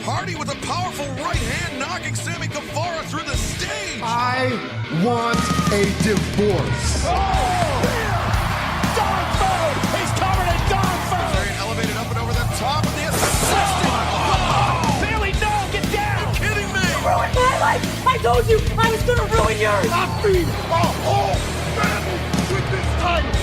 Hardy with a powerful right hand knocking Sammy Guevara through the stage. I want a divorce. Dog food! He's covered in dog food! Very elevated up and over the top of the assistant. Bailey, no! Get down! Are you kidding me? You ruined my life! I told you I was gonna ruin yours! I feed a whole family with this title.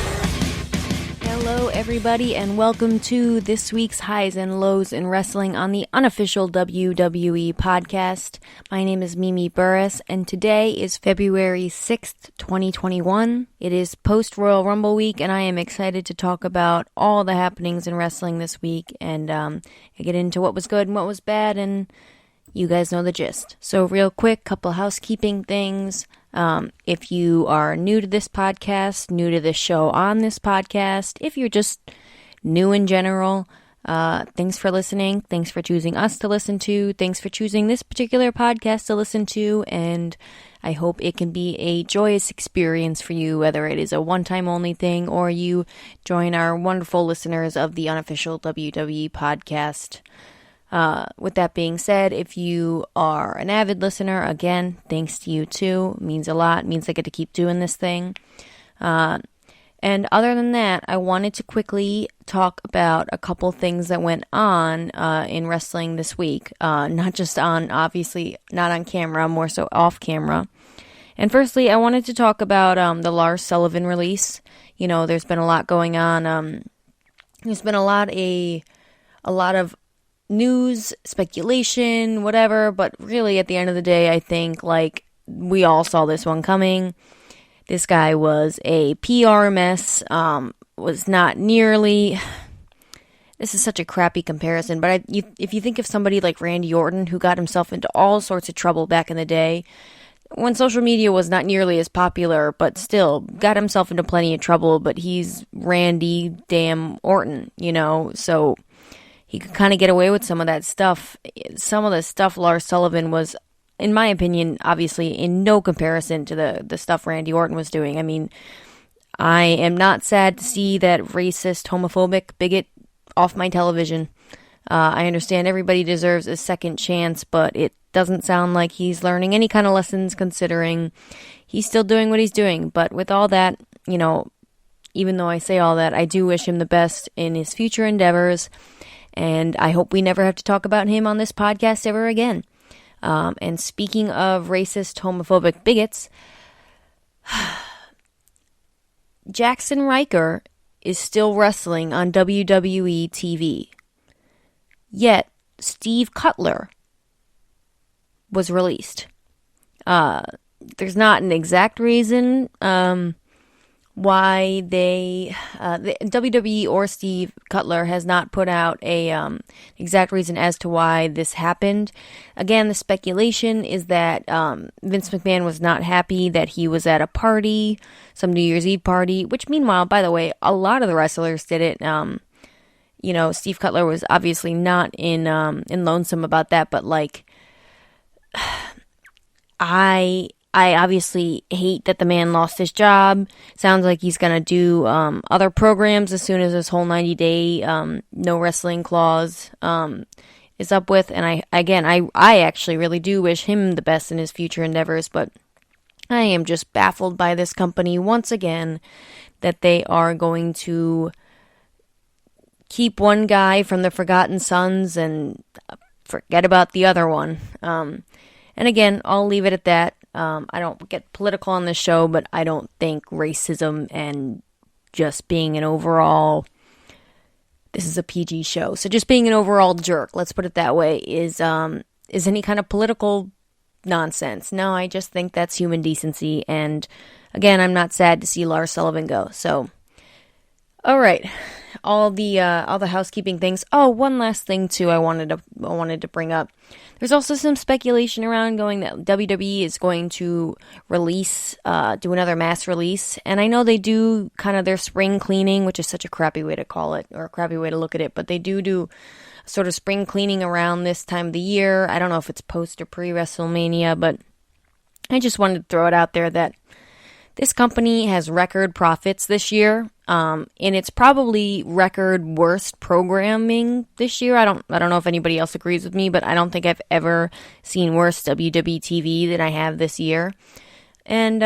Hello, everybody, and welcome to this week's Highs and Lows in Wrestling on the unofficial WWE podcast. My name is Mimi Burris, and today is February 6th, 2021. It is post-Royal Rumble week, and I am excited to talk about all the happenings in wrestling this week, and get into what was good and what was bad, and you guys know the gist. So real quick, couple housekeeping things. If you are new to this podcast, new to the show on this podcast, if you're just new in general, thanks for listening. Thanks for choosing us to listen to. Thanks for choosing this particular podcast to listen to. And I hope it can be a joyous experience for you, whether it is a one-time only thing or you join our wonderful listeners of the unofficial WWE podcast. With that being said, if you are an avid listener, again, thanks to you too. It means a lot. It means I get to keep doing this thing. And other than that, I wanted to quickly talk about a couple things that went on in wrestling this week. Not just on, obviously, not on camera, more so off camera. And firstly, I wanted to talk about the Lars Sullivan release. You know, there's been a lot going on. There's been a lot of news, speculation, whatever, but really at the end of the day, I think, like, we all saw this one coming. This guy was a PR mess, was not nearly, this is such a crappy comparison, but if you think of somebody like Randy Orton, who got himself into all sorts of trouble back in the day, when social media was not nearly as popular, but still got himself into plenty of trouble, but he's Randy damn Orton, you know, so he could kind of get away with some of that stuff. Some of the stuff Lars Sullivan was, in my opinion, obviously in no comparison to the stuff Randy Orton was doing. I mean, I am not sad to see that racist, homophobic bigot off my television. I understand everybody deserves a second chance, but it doesn't sound like he's learning any kind of lessons, considering he's still doing what he's doing. But with all that, you know, even though I say all that, I do wish him the best in his future endeavors. And I hope we never have to talk about him on this podcast ever again. And speaking of racist, homophobic bigots, Jackson Riker is still wrestling on WWE TV. Yet, Steve Cutler was released. There's not an exact reason why the WWE or Steve Cutler has not put out a exact reason as to why this happened. Again, the speculation is that Vince McMahon was not happy that he was at a party, some New Year's Eve party, which meanwhile, by the way, a lot of the wrestlers did it. You know, Steve Cutler was obviously not in lonesome about that, but like, I obviously hate that the man lost his job. Sounds like he's going to do other programs as soon as this whole 90-day no wrestling clause is up with. And I actually really do wish him the best in his future endeavors, but I am just baffled by this company once again, that they are going to keep one guy from the Forgotten Sons and forget about the other one. And again, I'll leave it at that. I don't get political on this show, but I don't think racism and just being an overall, this is a PG show, so just being an overall jerk, let's put it that way, is any kind of political nonsense. No, I just think that's human decency, and again, I'm not sad to see Lars Sullivan go. So, all right, all the housekeeping things. Oh, one last thing too, I wanted to bring up. There's also some speculation around going that WWE is going to release, do another mass release. And I know they do kind of their spring cleaning, which is such a crappy way to call it, or a crappy way to look at it. But they do sort of spring cleaning around this time of the year. I don't know if it's post or pre-WrestleMania, but I just wanted to throw it out there that this company has record profits this year, and it's probably record worst programming this year. I don't know if anybody else agrees with me, but I don't think I've ever seen worse WWE TV than I have this year. And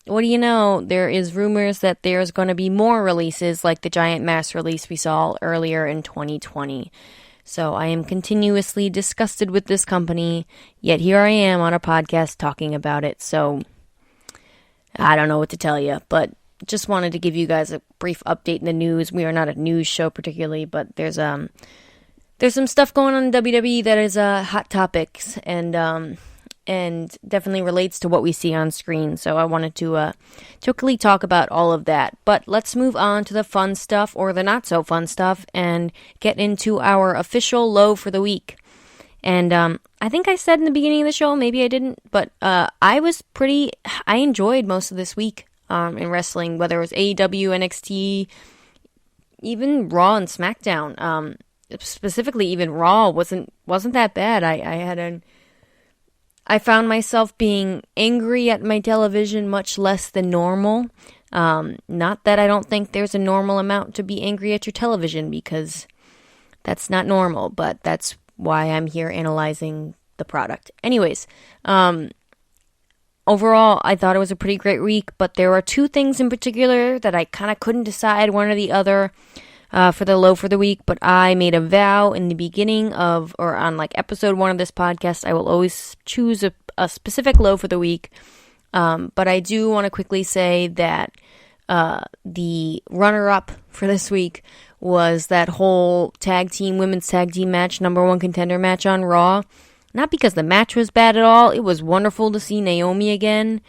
what do you know? There is rumors that there's going to be more releases like the giant mass release we saw earlier in 2020. So I am continuously disgusted with this company, yet here I am on a podcast talking about it. So I don't know what to tell you, but just wanted to give you guys a brief update in the news. We are not a news show particularly, but there's some stuff going on in WWE that is hot topics and definitely relates to what we see on screen. So I wanted to quickly talk about all of that. But let's move on to the fun stuff, or the not so fun stuff, and get into our official low for the week. And I think I said in the beginning of the show, maybe I didn't, but I enjoyed most of this week in wrestling, whether it was AEW, NXT, even Raw and SmackDown. Specifically, even Raw wasn't that bad. I found myself being angry at my television much less than normal. Not that I don't think there's a normal amount to be angry at your television, because that's not normal, but that's why I'm here analyzing the product. Anyways, overall, I thought it was a pretty great week, but there are two things in particular that I kind of couldn't decide one or the other for the low for the week, but I made a vow in the beginning of, or on like episode 1 of this podcast, I will always choose a specific low for the week. But I do want to quickly say that the runner-up for this week was that whole women's tag team match, number 1 contender match on Raw. Not because the match was bad at all. It was wonderful to see Naomi again.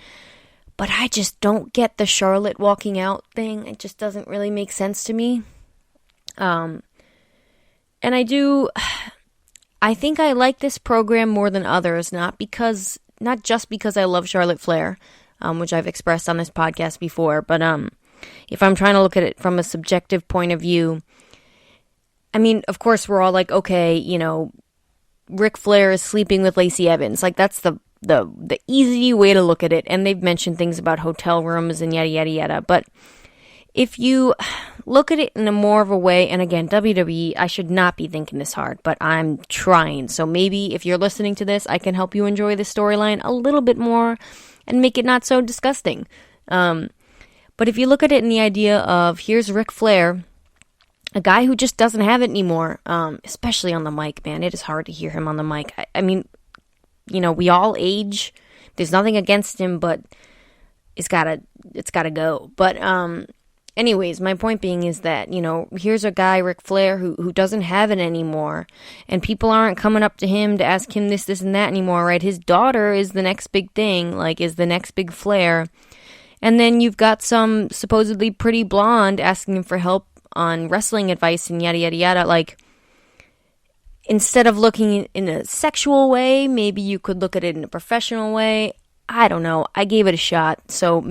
But I just don't get the Charlotte walking out thing. It just doesn't really make sense to me. And I think I like this program more than others, not just because I love Charlotte Flair, which I've expressed on this podcast before, but if I'm trying to look at it from a subjective point of view, I mean, of course, we're all like, okay, Ric Flair is sleeping with Lacey Evans. Like, that's the easy way to look at it, and they've mentioned things about hotel rooms and yada, yada, yada, but if you look at it in a more of a way, and again, WWE, I should not be thinking this hard, but I'm trying. So maybe if you're listening to this, I can help you enjoy the storyline a little bit more and make it not so disgusting. But if you look at it in the idea of, here's Ric Flair, a guy who just doesn't have it anymore, especially on the mic, man. It is hard to hear him on the mic. I mean, we all age. There's nothing against him, but it's gotta go. But anyways, my point being is that, here's a guy, Ric Flair, who doesn't have it anymore, and people aren't coming up to him to ask him this, and that anymore, right? His daughter is the next big thing, is the next big Flair. And then you've got some supposedly pretty blonde asking him for help on wrestling advice and yada, yada, yada. Instead of looking in a sexual way, maybe you could look at it in a professional way. I don't know. I gave it a shot. So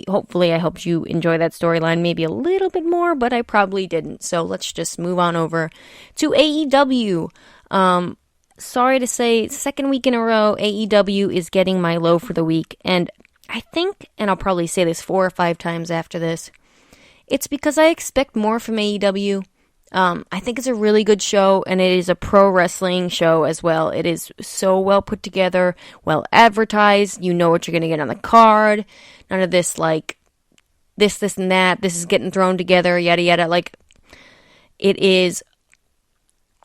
hopefully I helped you enjoy that storyline maybe a little bit more, but I probably didn't. So let's just move on over to AEW. Sorry to say, second week in a row, AEW is getting my low for the week. And I think, and I'll probably say this 4 or 5 times after this, it's because I expect more from AEW. I think it's a really good show, and it is a pro wrestling show as well. It is so well put together, well advertised. You know what you're going to get on the card. None of this, this, and that. This is getting thrown together, yada, yada. It is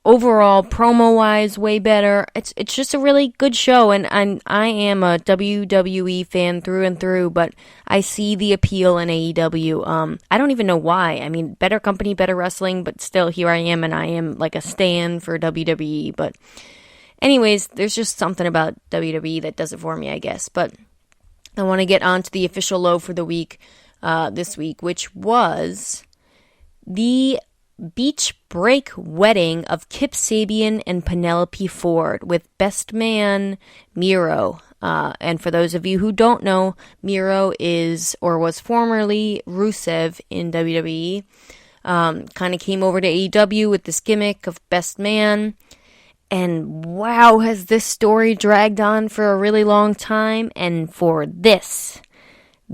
overall, promo-wise, way better. It's just a really good show, and I am a WWE fan through and through, but I see the appeal in AEW. I don't even know why. I mean, better company, better wrestling, but still, here I am, and I am like a stan for WWE. But anyways, there's just something about WWE that does it for me, I guess. But I want to get on to the official low for the week this week, which was the beach break wedding of Kip Sabian and Penelope Ford with best man Miro. And for those of you who don't know, Miro is, or was formerly, Rusev in WWE. Kind of came over to AEW with this gimmick of best man. And wow, has this story dragged on for a really long time. And for this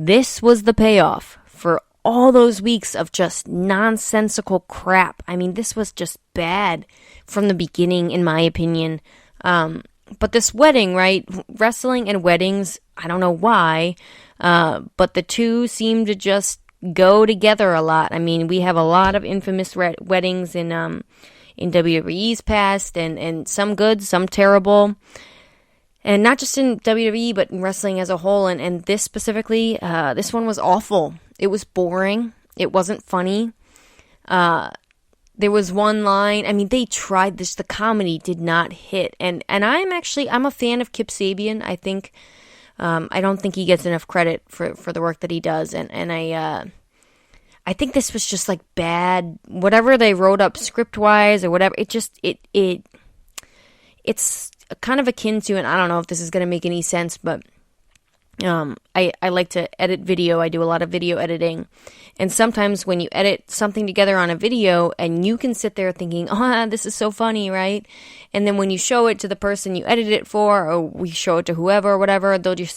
this was the payoff for all those weeks of just nonsensical crap. I mean, this was just bad from the beginning, in my opinion. But this wedding, right? Wrestling and weddings, I don't know why, but the two seem to just go together a lot. I mean, we have a lot of infamous weddings in WWE's past, and some good, some terrible. And not just in WWE, but in wrestling as a whole. And this specifically, this one was awful. It was boring. It wasn't funny. There was one line. I mean, they tried this. The comedy did not hit. And I'm a fan of Kip Sabian. I think, I don't think he gets enough credit for the work that he does. And I think this was just like bad. Whatever they wrote up script wise or whatever, it's kind of akin to, and I don't know if this is going to make any sense, but I like to edit video. I do a lot of video editing. And sometimes when you edit something together on a video and you can sit there thinking, oh, this is so funny, right? And then when you show it to the person you edited it for, or we show it to whoever or whatever,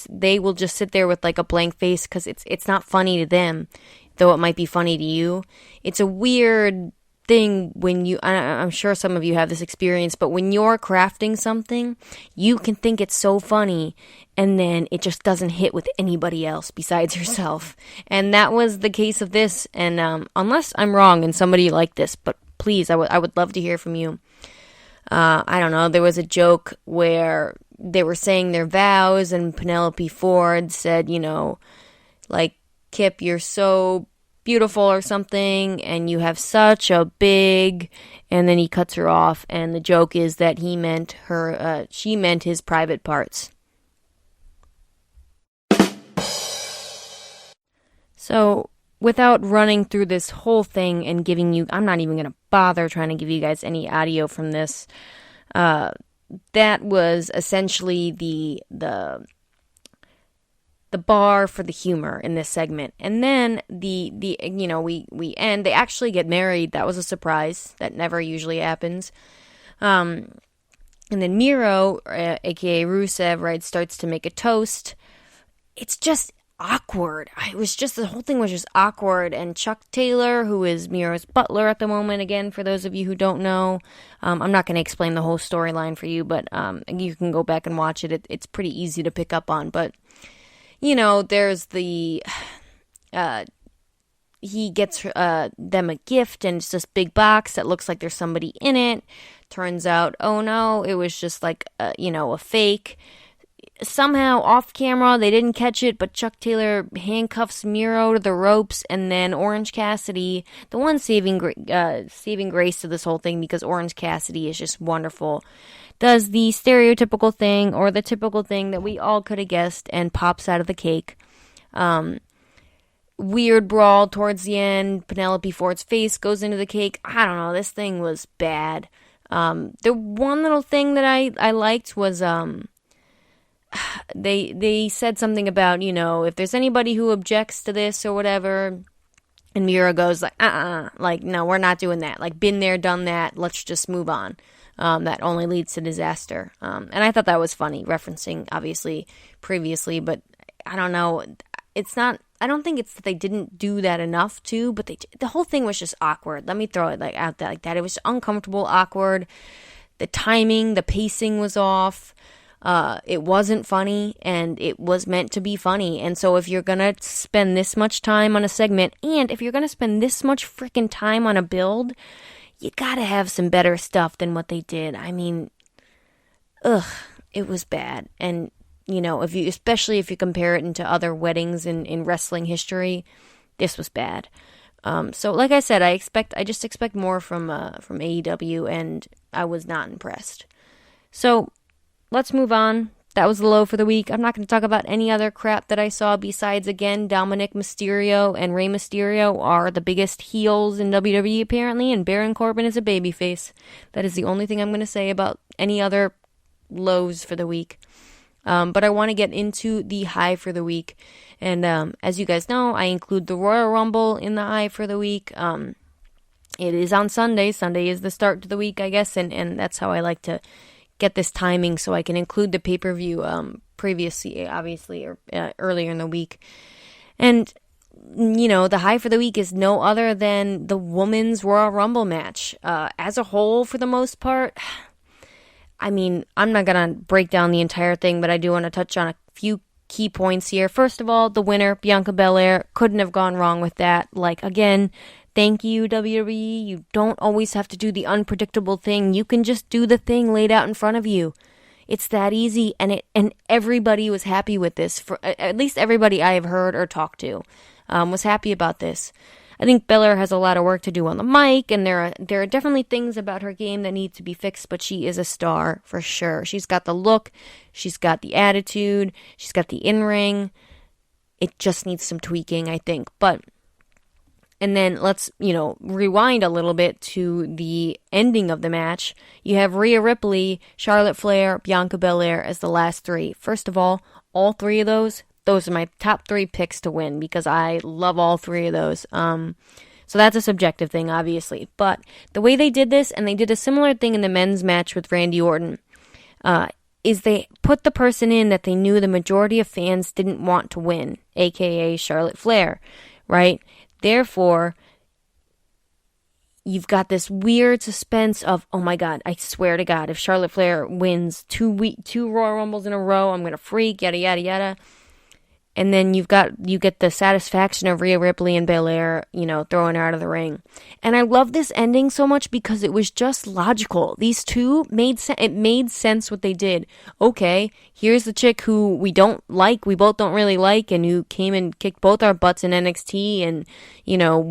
they will just sit there with like a blank face because it's not funny to them, though it might be funny to you. It's a weird thing when I'm sure some of you have this experience, but when you're crafting something, you can think it's so funny, and then it just doesn't hit with anybody else besides yourself. And that was the case of this. And unless I'm wrong and somebody liked this, but please, I would love to hear from you. I don't know, there was a joke where they were saying their vows, and Penelope Ford said, like, Kip, you're so beautiful or something, and you have such a big, and then he cuts her off, and the joke is that she meant his private parts. So, without running through this whole thing and giving you, I'm not even going to bother trying to give you guys any audio from this, that was essentially the bar for the humor in this segment. And then we end, they actually get married. That was a surprise. That never usually happens. And then Miro, aka Rusev, right, starts to make a toast. It's just awkward. The whole thing was just awkward. And Chuck Taylor, who is Miro's butler at the moment, again, for those of you who don't know, I'm not going to explain the whole storyline for you, but you can go back and watch it. It's pretty easy to pick up on, but there's the, he gets them a gift, and it's this big box that looks like there's somebody in it. Turns out, oh no, it was just like, a fake. Somehow, off camera, they didn't catch it, but Chuck Taylor handcuffs Miro to the ropes, and then Orange Cassidy, the one saving grace to this whole thing, because Orange Cassidy is just wonderful, does the stereotypical thing, or the typical thing that we all could have guessed, and pops out of the cake. Weird brawl towards the end. Penelope Ford's face goes into the cake. I don't know, this thing was bad. The one little thing that I liked was, they said something about, if there's anybody who objects to this or whatever, and Mira goes like, like, no, we're not doing that. Like, been there, done that. Let's just move on. That only leads to disaster. And I thought that was funny, referencing, obviously, previously, but I don't know. I don't think it's that they didn't do that enough to, but the whole thing was just awkward. Let me throw it out there like that. It was uncomfortable, awkward. The timing, the pacing was off. It wasn't funny, and it was meant to be funny. And so if you're gonna spend this much time on a segment, and if you're gonna spend this much freaking time on a build, you gotta have some better stuff than what they did. I mean, it was bad. And, especially if you compare it into other weddings in wrestling history, this was bad. So like I said, I just expect more from AEW, and I was not impressed. So let's move on. That was the low for the week. I'm not going to talk about any other crap that I saw besides, again, Dominic Mysterio and Rey Mysterio are the biggest heels in WWE, apparently, and Baron Corbin is a babyface. That is the only thing I'm going to say about any other lows for the week. But I want to get into the high for the week. And as you guys know, I include the Royal Rumble in the high for the week. It is on Sunday. Sunday is the start to the week, I guess, and that's how I like to get this timing so I can include the pay-per-view previously, obviously, or earlier in the week. And, the high for the week is no other than the Women's Royal Rumble match. As a whole, for the most part, I'm not going to break down the entire thing, but I do want to touch on a few key points here. First of all, the winner, Bianca Belair, couldn't have gone wrong with that. Again, thank you, WWE. You don't always have to do the unpredictable thing. You can just do the thing laid out in front of you. It's that easy, and everybody was happy with this. For at least everybody I have heard or talked to was happy about this. I think Belair has a lot of work to do on the mic, and there are definitely things about her game that need to be fixed, but she is a star for sure. She's got the look, she's got the attitude, she's got the in-ring. It just needs some tweaking, I think. And then let's, rewind a little bit to the ending of the match. You have Rhea Ripley, Charlotte Flair, Bianca Belair as the last three. First of all three of those are my top three picks to win because I love all three of those. So that's a subjective thing, obviously. But the way they did this, and they did a similar thing in the men's match with Randy Orton, is they put the person in that they knew the majority of fans didn't want to win, aka Charlotte Flair, right? Therefore, you've got this weird suspense of, oh my God, I swear to God, if Charlotte Flair wins two Royal Rumbles in a row, I'm going to freak, yada, yada, yada. And then you get the satisfaction of Rhea Ripley and Belair, throwing her out of the ring. And I love this ending so much because it was just logical. These two it made sense what they did. Okay, here's the chick who we don't like, we both don't really like, and who came and kicked both our butts in NXT and,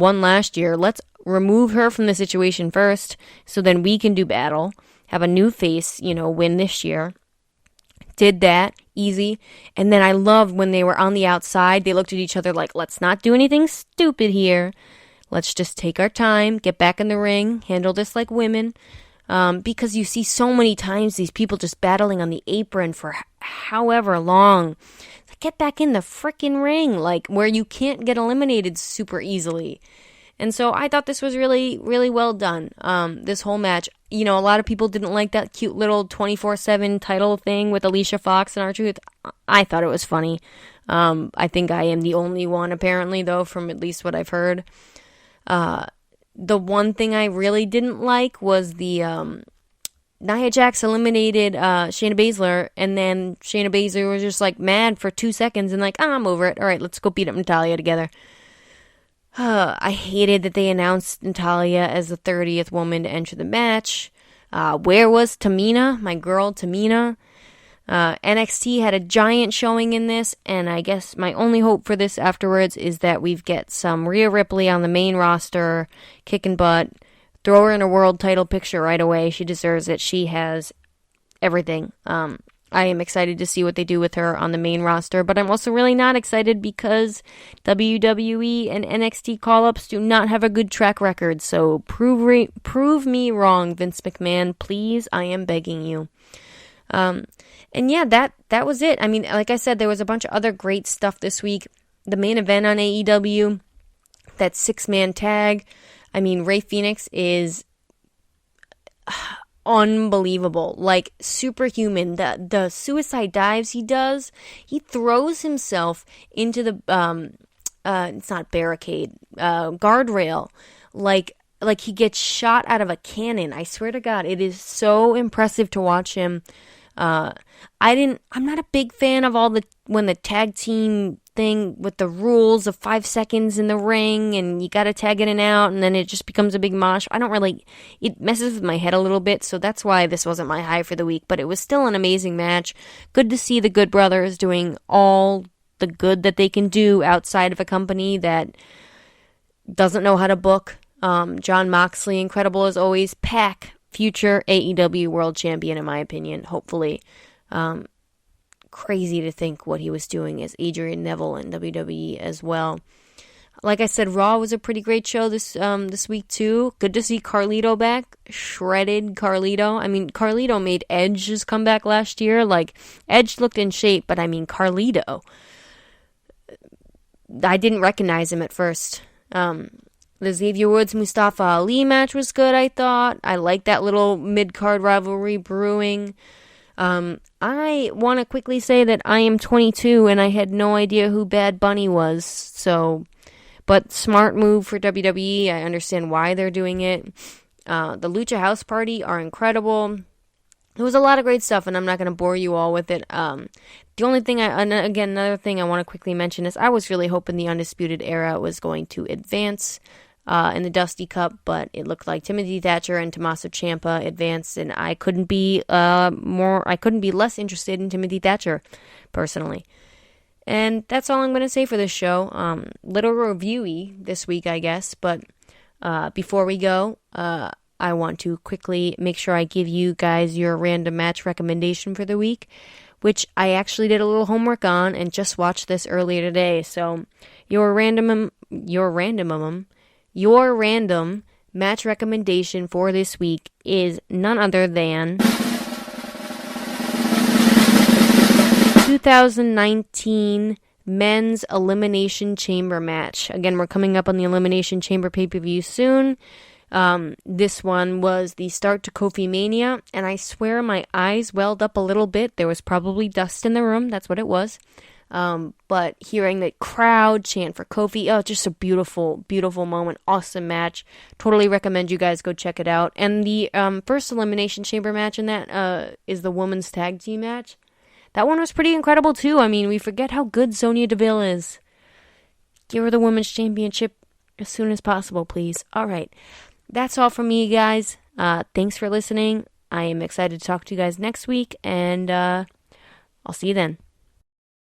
won last year. Let's remove her from the situation first so then we can do battle, have a new face, win this year. Did that, easy. And then I loved when they were on the outside, they looked at each other like, let's not do anything stupid here. Let's just take our time, get back in the ring, handle this like women. Because you see so many times these people just battling on the apron for however long. Get back in the frickin' ring, where you can't get eliminated super easily. And so I thought this was really, really well done, this whole match. A lot of people didn't like that cute little 24/7 title thing with Alicia Fox and R-Truth. I thought it was funny. I think I am the only one, apparently, though, from at least what I've heard. The one thing I really didn't like was the Nia Jax eliminated Shayna Baszler, and then Shayna Baszler was just, mad for 2 seconds and I'm over it. All right, let's go beat up Natalya together. I hated that they announced Natalya as the 30th woman to enter the match. Where was Tamina? My girl Tamina. NXT had a giant showing in this, and I guess my only hope for this afterwards is that we get some Rhea Ripley on the main roster, kicking butt. Throw her in a world title picture right away. She deserves it. She has everything. I am excited to see what they do with her on the main roster, but I'm also really not excited because WWE and NXT call-ups do not have a good track record, so prove me wrong, Vince McMahon, please, I am begging you. And yeah, that was it. Like I said, there was a bunch of other great stuff this week. The main event on AEW, that 6-man tag, Rey Fenix is unbelievable, superhuman. The suicide dives he does, he throws himself into the it's not barricade, guardrail, like he gets shot out of a cannon. I swear to God, it is so impressive to watch him. I'm not a big fan of when the tag team thing with the rules of 5 seconds in the ring and you gotta tag in and out and then it just becomes a big mosh. It messes with my head a little bit, so that's why this wasn't my high for the week, but it was still an amazing match. Good to see the Good Brothers doing all the good that they can do outside of a company that doesn't know how to book. Jon Moxley, incredible as always. Pac, future AEW World Champion in my opinion, hopefully. Crazy to think what he was doing as Adrian Neville in WWE as well. Like I said, Raw was a pretty great show this week too. Good to see Carlito back. Shredded Carlito. Carlito made Edge's comeback last year. Edge looked in shape, but Carlito, I didn't recognize him at first. The Xavier Woods Mustafa Ali match was good, I thought. I like that little mid-card rivalry brewing. I want to quickly say that I am 22 and I had no idea who Bad Bunny was, but smart move for WWE. I understand why they're doing it. The Lucha House Party are incredible. It was a lot of great stuff, and I'm not going to bore you all with it. The only thing another thing I want to quickly mention is I was really hoping the Undisputed Era was going to advance in the Dusty Cup, but it looked like Timothy Thatcher and Tommaso Ciampa advanced, and I couldn't be less interested in Timothy Thatcher, personally. And that's all I'm going to say for this show. Little review-y this week, I guess, but before we go, I want to quickly make sure I give you guys your random match recommendation for the week, which I actually did a little homework on and just watched this earlier today. So your random match recommendation for this week is none other than 2019 Men's Elimination Chamber match. Again, we're coming up on the Elimination Chamber pay-per-view soon. This one was the start to Kofi Mania, and I swear my eyes welled up a little bit. There was probably dust in the room, that's what it was. But hearing the crowd chant for Kofi, just a beautiful, beautiful moment, awesome match. Totally recommend you guys go check it out. And the first Elimination Chamber match in that is the women's tag team match. That one was pretty incredible too. I mean, we forget how good Sonya Deville is. Give her the women's championship as soon as possible, please. All right. That's all from me, guys. Thanks for listening. I am excited to talk to you guys next week, and I'll see you then.